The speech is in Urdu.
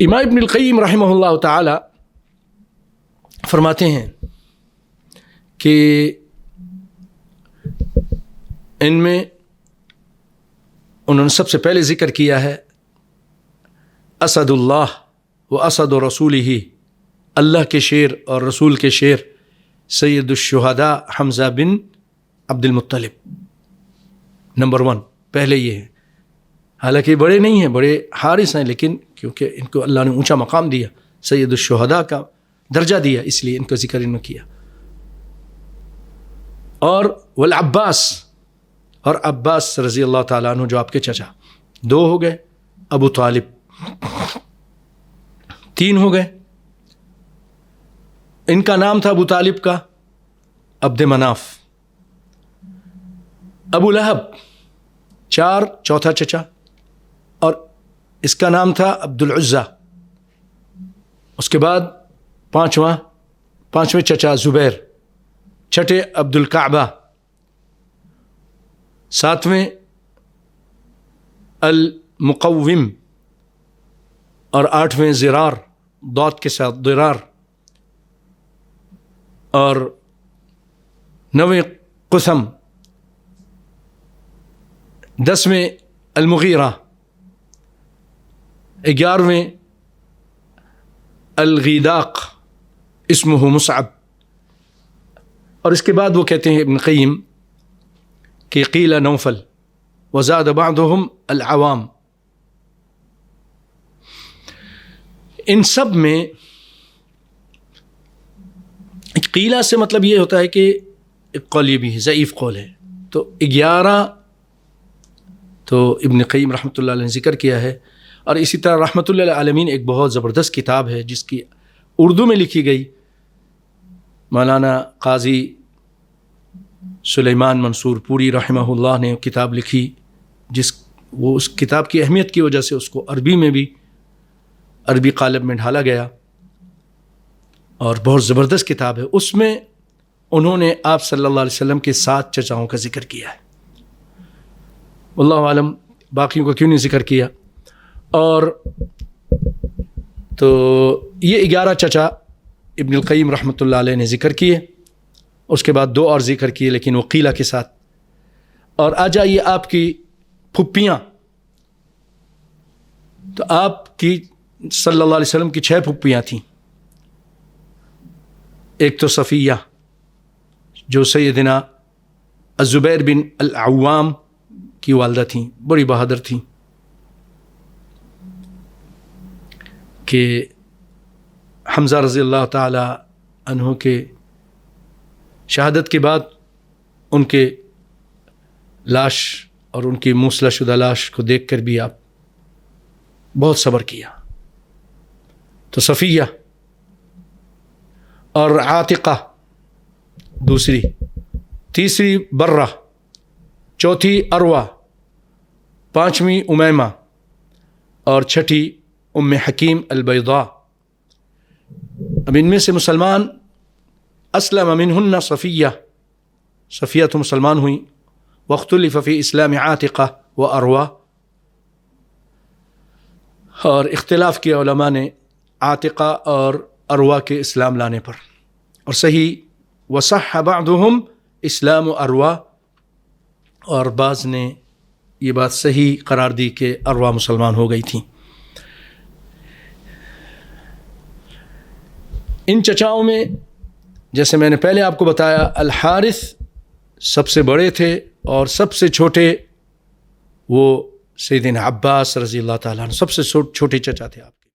امام ابن القیم رحمہ اللہ تعالی فرماتے ہیں کہ ان میں انہوں نے سب سے پہلے ذکر کیا ہے اسد اللہ و اسد رسولہ، اللہ کے شیر اور رسول کے شیر سید الشہداء حمزہ بن عبد المطلب، نمبر 1 پہلے یہ ہے. حالانکہ بڑے نہیں ہیں، بڑے حارث ہیں، لیکن کیونکہ ان کو اللہ نے اونچا مقام دیا، سید الشہداء کا درجہ دیا، اس لیے ان کا ذکر انہوں نے کیا. اور والعباس، اور عباس رضی اللہ تعالیٰ عنہ جو آپ کے چچا، 2 ہو گئے. ابو طالب 3 ہو گئے. ان کا نام تھا ابو طالب کا عبد مناف. ابو لہب 4، چوتھا چچا، اور اس کا نام تھا عبد العزہ. اس کے بعد پانچویں چچا زبیر، چھٹے عبد الکعبہ، 7ویں المقوم، اور 8ویں زرار، ضاد کے ساتھ ضرار، اور 9ویں قسم، 10ویں المغیرہ، 11ویں الغیداق اسمہ مصعب. اور اس کے بعد وہ کہتے ہیں ابن قیم کہ قیل نوفل وزاد بعضهم العوام. ان سب میں قیلہ سے مطلب یہ ہوتا ہے کہ ایک قول یہ بھی ہے، ضعیف قول ہے. تو 11 تو ابن قیم رحمۃ اللہ علیہ نے ذکر کیا ہے. اور اسی طرح رحمۃ اللہ عالمین ایک بہت زبردست کتاب ہے جس کی اردو میں لکھی گئی، مولانا قاضی سلیمان منصور پوری رحمہ اللہ نے کتاب لکھی، وہ اس کتاب کی اہمیت کی وجہ سے اس کو عربی میں بھی عربی قالب میں ڈھالا گیا، اور بہت زبردست کتاب ہے. اس میں انہوں نے آپ صلی اللہ علیہ وسلم کے 7 چچاؤں کا ذکر کیا ہے. واللہ عالم باقیوں کا کیوں نہیں ذکر کیا. اور تو یہ 11 چچا ابن القیم رحمۃ اللہ علیہ نے ذکر کیے. اس کے بعد 2 اور ذکر کیے، لیکن وہ قیلہ کے ساتھ. اور آ جائیے آپ کی پھپھیاں. تو آپ کی صلی اللہ علیہ وسلم کی 6 پھپھیاں تھیں. ایک تو صفیہ جو سیدنا الزبیر بن العوام کی والدہ تھیں، بڑی بہادر تھیں، کہ حمزہ رضی اللہ تعالی عنہ کے شہادت کے بعد ان کے لاش اور ان کی موصلہ شدہ لاش کو دیکھ کر بھی آپ بہت صبر کیا. تو صفیہ اور عاتقہ دوسری، تیسری برہ، چوتھی عروہ، 5ویں امیمہ، اور 6ٹھی ام حکیم البیضاء. اب ان میں سے مسلمان اسلم منہن صفیہ تو مسلمان ہوئیں. واختلف فی اسلام عاتقہ و عروہ، اور اختلاف کیا علماء نے عاتقہ اور عروہ کے اسلام لانے پر. اور صحیح وصح بعضهم اسلام عروہ، اور بعض نے یہ بات صحیح قرار دی کہ عروہ مسلمان ہو گئی تھیں. ان چچاؤں میں جیسے میں نے پہلے آپ کو بتایا، الحارث سب سے بڑے تھے، اور سب سے چھوٹے وہ سیدنا عباس رضی اللہ تعالیٰ عنہ، سب سے چھوٹے چچا تھے آپ کے.